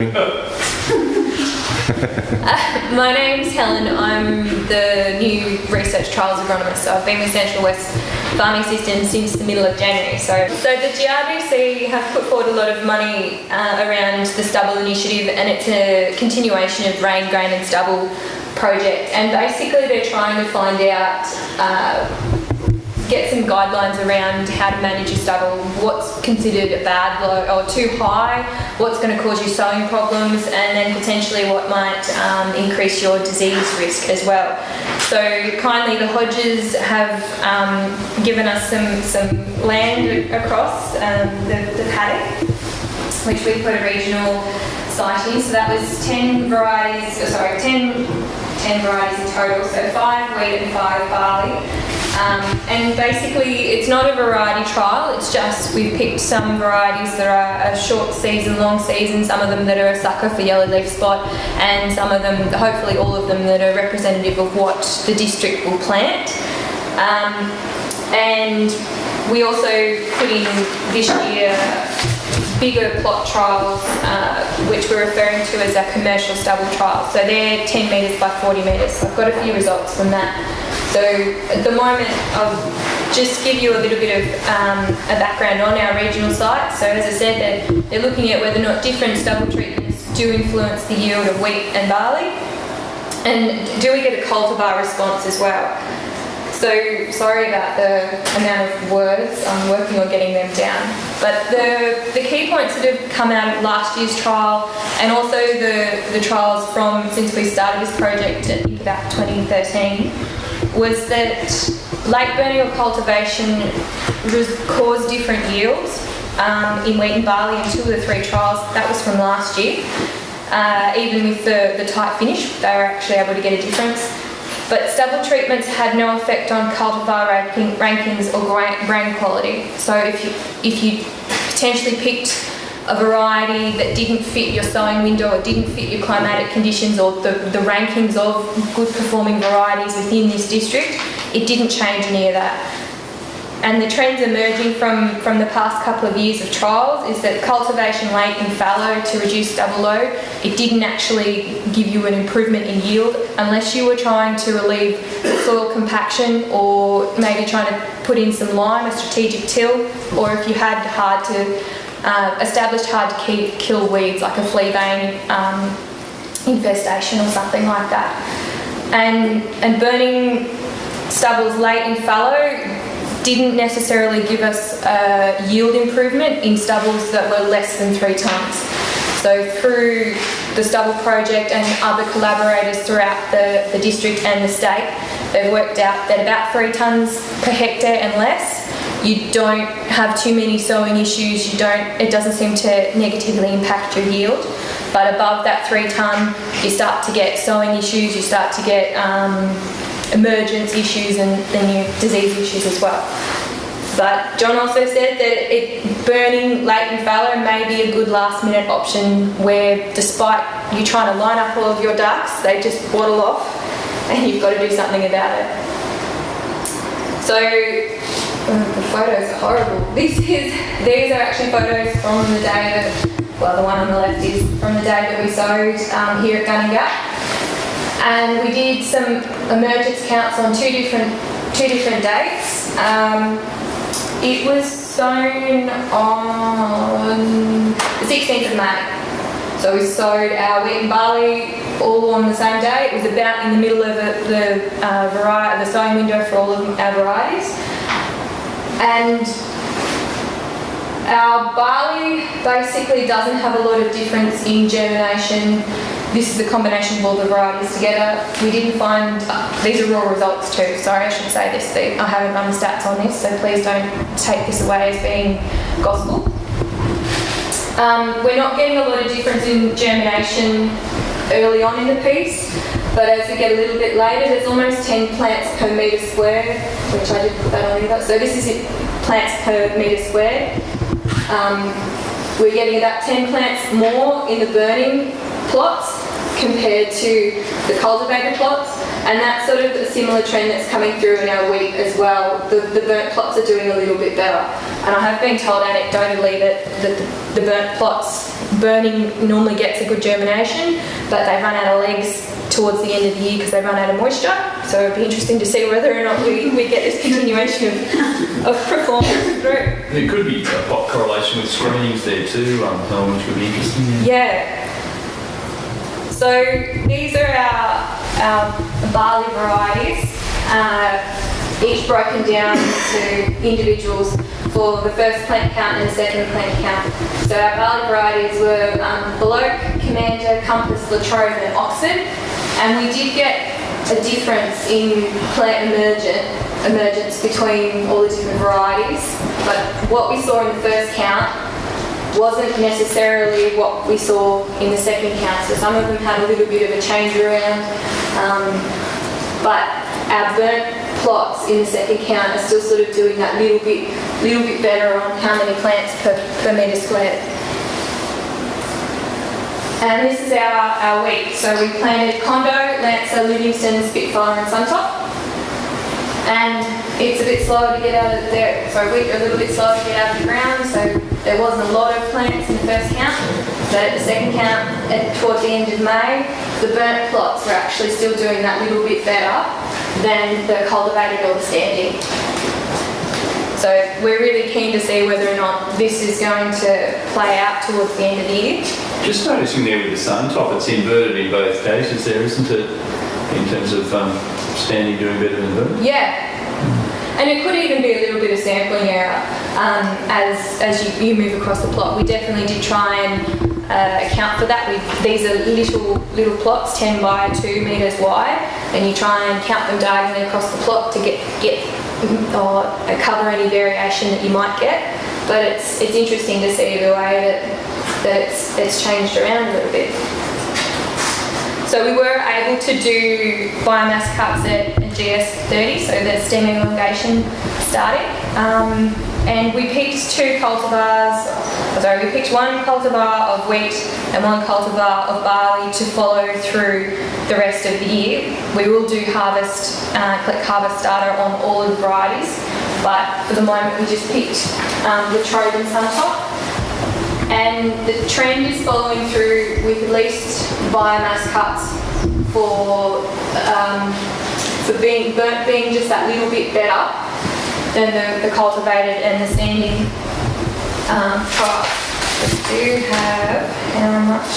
My name's Helen. I'm the new research trials agronomist. So I've been with Central West Farming Systems since the middle of January. So the GRDC have put forward a lot of money around the Stubble initiative, and it's a continuation of Rain, Grain and Stubble Project. And basically they're trying to find out, get some guidelines around how to manage your stubble, what's considered a bad low or too high, what's going to cause you sowing problems, and then potentially what might increase your disease risk as well. So kindly the Hodges have given us some land across the paddock, which we put a regional site in. So that was 10 varieties in total, so 5 wheat and 5 barley. And basically it's not a variety trial, it's just we've picked some varieties that are a short season, long season, some of them that are a sucker for yellow leaf spot, and some of them, hopefully all of them, that are representative of what the district will plant. And we also put in this year bigger plot trials, which we're referring to as our commercial stubble trials. So they're 10 metres by 40 metres. So I've got a few results from that. So at the moment, I'll just give you a little bit of a background on our regional site. So as I said, they're looking at whether or not different stubble treatments do influence the yield of wheat and barley, and do we get a cultivar response as well. So sorry about the amount of words, I'm working on getting them down. But the key points that have come out of last year's trial, and also the trials from since we started this project, I think about 2013, was that late burning or cultivation caused different yields in wheat and barley in 2 of the 3 trials. That was from last year. Even with the tight finish, they were actually able to get a difference. But stubble treatments had no effect on cultivar rankings or grain quality. So if you potentially picked a variety that didn't fit your sowing window or didn't fit your climatic conditions or the rankings of good performing varieties within this district, it didn't change any of that. And the trends emerging from the past couple of years of trials is that cultivation late and fallow to reduce stubble load, it didn't actually give you an improvement in yield unless you were trying to relieve soil compaction or maybe trying to put in some lime, a strategic till, or if you had established hard to kill weeds like a flea bane infestation or something like that. And burning stubbles late and fallow didn't necessarily give us a yield improvement in stubbles that were less than 3 tonnes. So through the Stubble Project and other collaborators throughout the district and the state, they've worked out that about 3 tonnes per hectare and less, you don't have too many sowing issues, it doesn't seem to negatively impact your yield. But above that 3 tonne, you start to get sowing issues, you start to get emergence issues, and then your disease issues as well. But John also said that burning late and fallow may be a good last minute option where despite you trying to line up all of your ducks, they just waddle off and you've got to do something about it. So the photos are horrible. These are actually photos from the day that, well, the one on the left is from the day that we sowed here at Gunning Gap. And we did some emergence counts on two different dates. It was sown on the 16th of May. So we sowed our wheat and barley all on the same day. It was about in the middle of the sowing window for all of our varieties. And our barley basically doesn't have a lot of difference in germination. This is a combination of all the varieties together. We didn't find, these are raw results too, sorry I should say this, I haven't run the stats on this, so please don't take this away as being gospel. We're not getting a lot of difference in germination early on in the piece, but as we get a little bit later, there's almost 10 plants per metre square, which I didn't put that on either. So this is it, plants per metre square. We're getting about 10 plants more in the burning plots compared to the cultivated plots. And that's sort of a similar trend that's coming through in our wheat as well. The burnt plots are doing a little bit better. And I have been told anecdotally that the burnt plots, burning normally gets a good germination, but they run out of legs towards the end of the year because they run out of moisture. So it'd be interesting to see whether or not we get this continuation of performance through. There could be a correlation with screenings there too, which would be interesting. Yeah. So these are our barley varieties, each broken down into individuals for the first plant count and the second plant count. So our barley varieties were Bloke, Commander, Compass, Latrobe and Oxford, and we did get a difference in plant emergence between all the different varieties, but what we saw in the first count wasn't necessarily what we saw in the second count. So some of them had a little bit of a change around, but our burnt plots in the second count are still sort of doing that little bit better on how many plants per metre squared. And this is our wheat. So we planted Condo, Lancer, Livingston, Spitfire and Suntop. And it's a bit slower to get out of there. So wheat are a little bit slower to get out of the ground. So there wasn't a lot of plants in the first count. But at the second count, towards the end of May, the burnt plots were actually still doing that little bit better than the cultivated or the standing. So we're really keen to see whether or not this is going to play out towards the end of the year. Just noticing there with the sun top, it's inverted in both cases there, isn't it? In terms of standing doing better than burnt? Yeah. And it could even be a little bit of sampling error as you move across the plot. We definitely did try and account for that. These are little plots, 10 by 2 metres wide, and you try and count them diagonally across the plot to get or cover any variation that you might get. But it's interesting to see the way that it's changed around a little bit. So we were able to do biomass cuts at GS30, so the stem elongation starting. And we picked we picked one cultivar of wheat and one cultivar of barley to follow through the rest of the year. We will do collect harvest data on all of the varieties, but for the moment we just picked Latrobe and Suntop. And the trend is following through with at least biomass cuts for being burnt being just that little bit better than the cultivated and the standing trial. We do have how much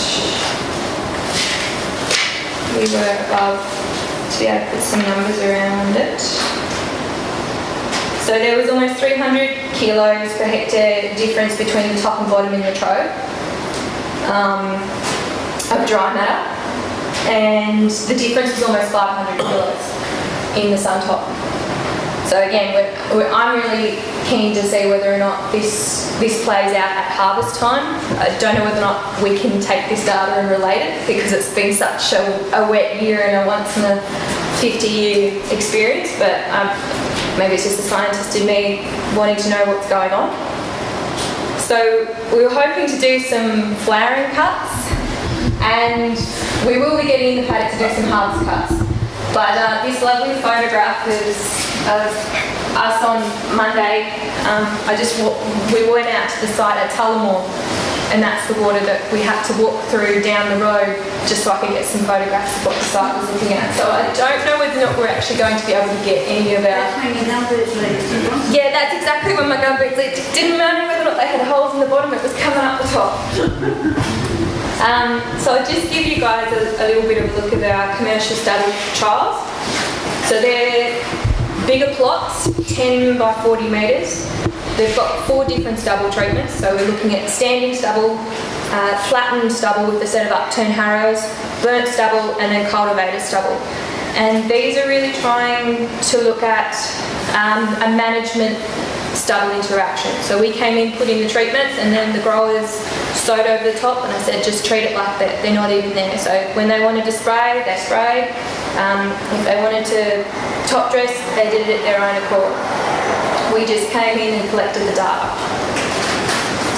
we were above to be able to put some numbers around it. So there was almost 300 kilos per hectare difference between the top and bottom in the Latrobe of dry matter, and the difference was almost 500 kilos in the Suntop. So again, I'm really keen to see whether or not this plays out at harvest time. I don't know whether or not we can take this data and relate it, because it's been such a wet year and a once in a 50-year experience, but maybe it's just the scientist in me wanting to know what's going on. So we were hoping to do some flowering cuts, and we will be getting in the paddock to do some harvest cuts. But this lovely photograph is of us on Monday. We went out to the site at Tullamore, and that's the water that we had to walk through down the road just so I could get some photographs of what the site was looking at. So I don't know whether or not we're actually going to be able to get any of our... That's when your gumboots leaked. Yeah, that's exactly when my gumboots leaked. It didn't matter whether or not they had holes in the bottom, it was coming up the top. So I'll just give you guys a little bit of a look at our commercial stubble trials. So they're bigger plots, 10 by 40 metres. They've got 4 different stubble treatments. So we're looking at standing stubble, flattened stubble with a set of upturned harrows, burnt stubble, and then cultivated stubble. And these are really trying to look at a management stubble interaction. So we came in, put in the treatments, and then the growers sowed over the top, and I said just treat it like they're not even there. So when they wanted to spray, they sprayed. If they wanted to top dress, they did it at their own accord. We just came in and collected the data.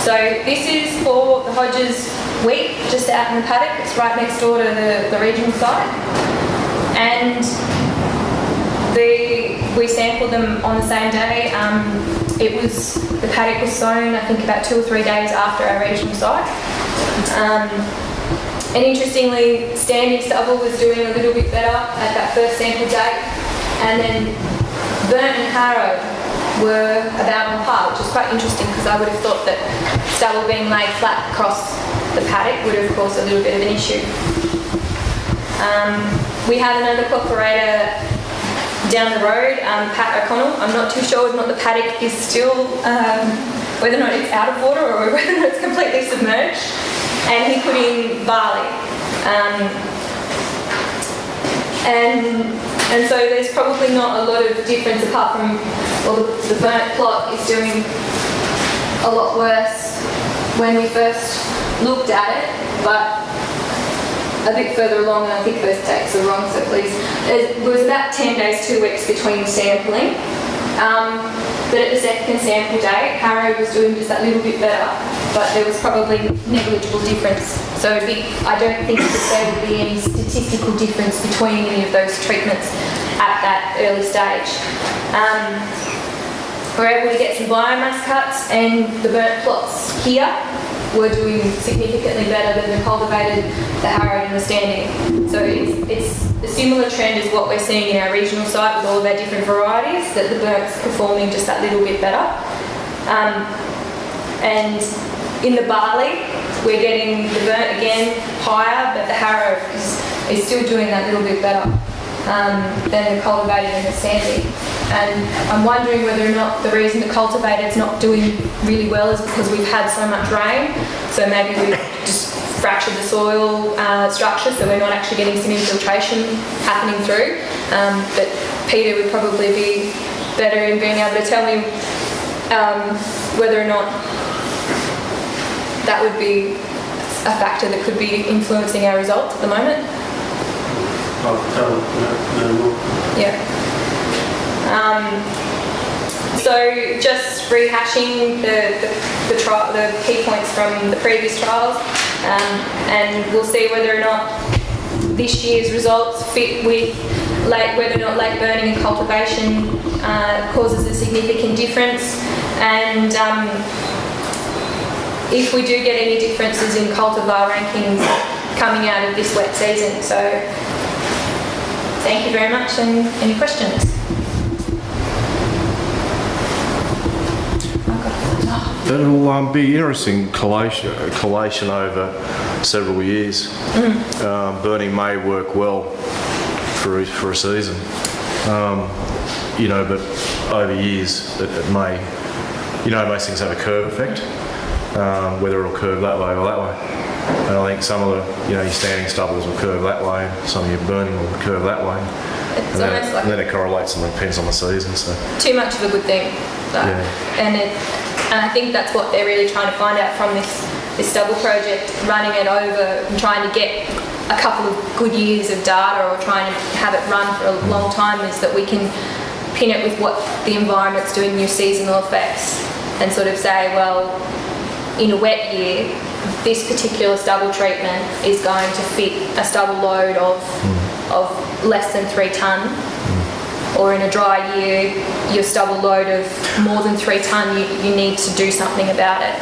So this is for the Hodges wheat, just out in the paddock. It's right next door to the regional site. And we sampled them on the same day. The paddock was sown, I think, about 2 or 3 days after our regional site. And interestingly, standing stubble was doing a little bit better at that first sample date, and then burnt and harrow were about on par, which is quite interesting because I would have thought that stubble being laid flat across the paddock would have caused a little bit of an issue. We had another cooperator down the road, Pat O'Connell. I'm not too sure whether or not the paddock is still, whether or not it's out of water or whether or not it's completely submerged. And he put in barley. And so there's probably not a lot of difference apart from, well, the burnt plot is doing a lot worse when we first looked at it, but a bit further along, and I think those dates are wrong, so please. It was about 10 days, 2 weeks between sampling. But at the second sample date, Harrow was doing just that little bit better, but there was probably negligible difference. So I don't think that there would be any statistical difference between any of those treatments at that early stage. We're able to get some biomass cuts, and the burnt plots here were doing significantly better than the cultivated, the harrowed and the standing. So it's a similar trend as what we're seeing in our regional site with all of our different varieties, that the burnt's performing just that little bit better. And in the barley, we're getting the burnt again higher, but the harrow is still doing that little bit better than the cultivated and the standing. And I'm wondering whether or not the reason the cultivated's not doing really well is because we've had so much rain. So maybe we've just fractured the soil structure, so we're not actually getting some infiltration happening through. But Peter would probably be better in being able to tell me whether or not that would be a factor that could be influencing our results at the moment. Yeah. So just rehashing the key points from the previous trials, and we'll see whether or not this year's results fit with whether or not late burning and cultivation causes a significant difference, and if we do get any differences in cultivar rankings coming out of this wet season. So thank you very much, and any questions? It'll be interesting collation over several years. Burning may work well for a season, but over years it may, most things have a curve effect, whether it'll curve that way or that way. And I think some of the, your standing stubbles will curve that way, some of your burning will curve that way. It's almost like... And then it correlates and it depends on the season. So too much of a good thing. And I think that's what they're really trying to find out from this Stubble project, running it over and trying to get a couple of good years of data, or trying to have it run for a long time, is that we can pin it with what the environment's doing, your seasonal effects, and sort of say, well, in a wet year, this particular stubble treatment is going to fit a stubble load of less than 3 tonne. Or in a dry year, your stubble load of more than 3 tonne, you need to do something about it.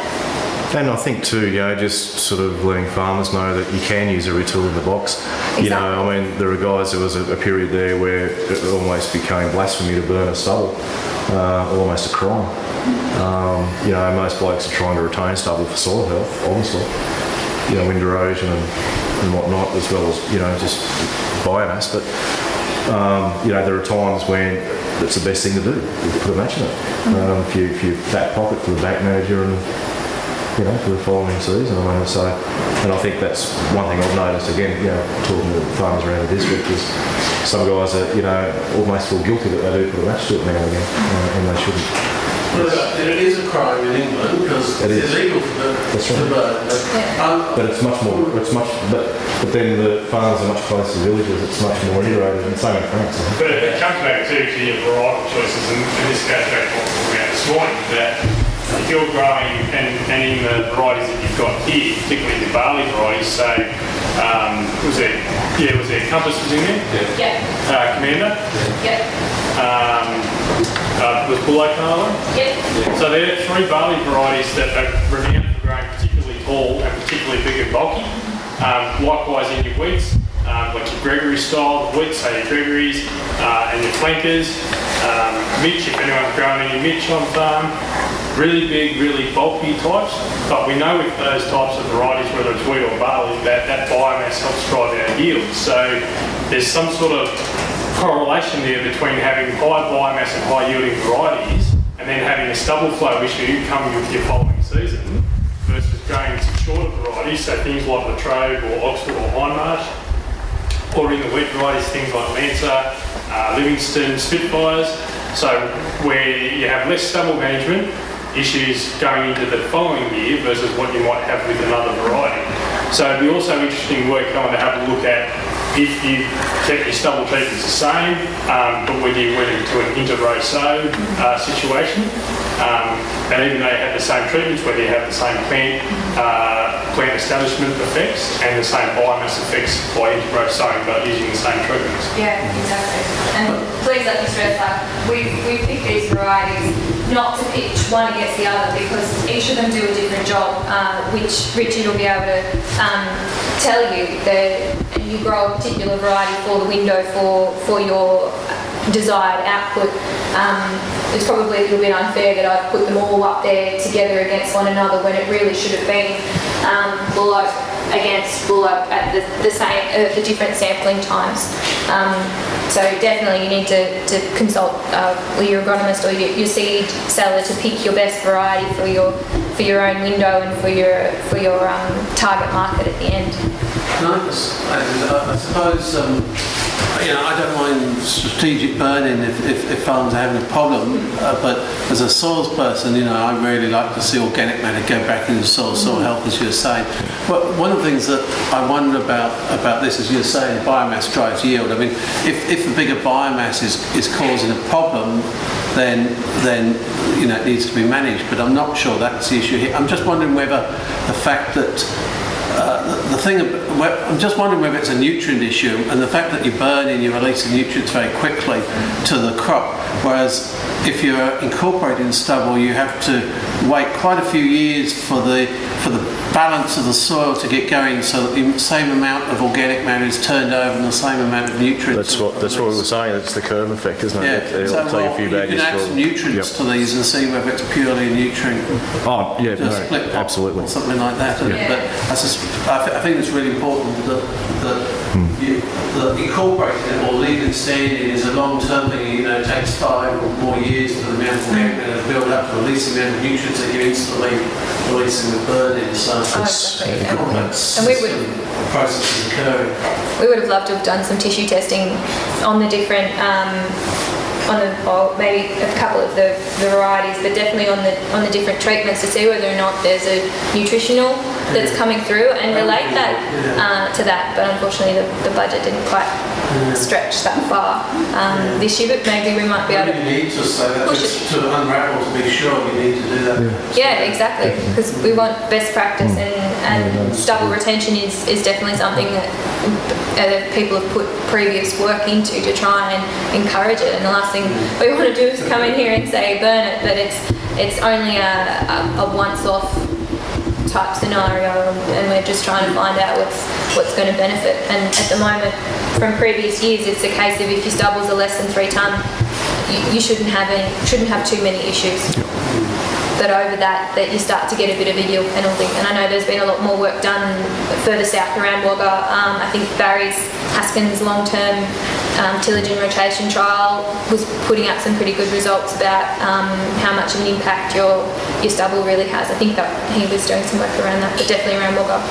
And I think too, just sort of letting farmers know that you can use every tool in the box. Exactly. There are guys, there was a period there where it almost became blasphemy to burn a stubble, almost a crime. Most blokes are trying to retain stubble for soil health, obviously. Wind erosion and whatnot, as well as, just biomass. But there are times when it's the best thing to do. You put a match in it. If you back pocket for the back manager and for the following season. And I think that's one thing I've noticed again. Talking to farmers around the district, is some guys that almost feel guilty that they do put a match to it now and again, and they shouldn't. It is a crime in England because it's illegal to burn. But it's much more. But then the farmers are much closer to villages. It's much more integrated, and same in France. But it comes back to your varietal choices, and this goes back to what we were about this morning. That if you're growing, and in the varieties that you've got here, particularly the barley varieties, say was there Compass was in there? Yeah. Commander? Yep. Was Bull Carlo? Yep. So there are 3 barley varieties that are renowned for growing particularly tall and particularly big and bulky. Likewise in your wheats, like your Gregory style wheats, so your Gregories and your flankers. Mitch, if anyone's growing any Mitch on farm, really big, really bulky types. But we know with those types of varieties, whether it's wheat or barley, that biomass helps drive our yield. So there's some sort of correlation there between having high biomass and high yielding varieties and then having a stubble flow issue coming with your following season versus growing some shorter varieties, so things like Latrobe or Oxford or Hindmarsh, or in the wheat varieties, things like Lancer, Livingston, Spitfires, so where you have less stubble management issues going into the following year versus what you might have with another variety. So it'd be also interesting work going to have a look at if you kept your stubble treatments the same, but whether you went into an inter-row sow situation, and even though you have the same treatments, whether you have the same plant establishment effects and the same biomass effects by inter-row sowing, but using the same treatments. Yeah, exactly. And please let me stress that we pick these varieties not to pitch one against the other because each of them do a different job, which Richard will be able to tell you that you grow a particular variety for the window for your desired output. It's probably a little bit unfair that I've put them all up there together against one another when it really should have been bull oak against bull oak at the different sampling times. So definitely you need to consult with your agronomist or your seed seller to pick your best variety for your own window and for your target market at the end. I suppose I don't mind strategic burning if farms are having a problem, but as a soils person, I really like to see organic matter go back into soil health, as you're saying. But one of the things that I wonder about this, as you're saying, biomass drives yield. I mean, if the bigger biomass is causing a problem, then it needs to be managed. But I'm not sure that's the issue here. I'm just wondering whether the fact that I'm just wondering whether it's a nutrient issue, and the fact that you're burning, you release the nutrients very quickly to the crop, whereas if you're incorporating stubble, you have to wait quite a few years for the balance of the soil to get going, so that the same amount of organic matter is turned over and the same amount of nutrients. That's what we were saying. It's the curve effect, isn't it? Yeah. It'll take a few you can add some nutrients to these and see whether it's purely a nutrient. Oh yeah, Just split pop absolutely. or something like that. Yeah. But I think it's really important that incorporating it or leaving it standing is a long-term thing. It takes 5 or more years for the amount of organic matter to build up to release the amount of nutrients that you're instantly releasing with burning. So Exactly. and we would have processes occurring. We would have loved to have done some tissue testing on the different, or maybe a couple of the varieties, but definitely on the different treatments to see whether or not there's a nutritional that's coming through and relate that to that. But unfortunately, the budget didn't quite stretch that far this year. But maybe we might be able to. You need to say that to unravel to be sure you need to do that. Yeah, exactly. Because we want best practice, and stubble retention is definitely something that people have put previous work into to try and encourage it. And the last thing we want to do is come in here and say burn it, but it's only a once-off type scenario, and we're just trying to find out what's going to benefit. And at the moment, from previous years, it's a case of if your stubbles are less than 3 tonne, you shouldn't have too many issues. But over that you start to get a bit of a yield penalty. And I know there's been a lot more work done further south around Wagga. I think Barry's Haskins long-term tillage and rotation trial was putting out some pretty good results about how much of an impact your stubble really has. I think that he was doing some work around that, but definitely around Wagga.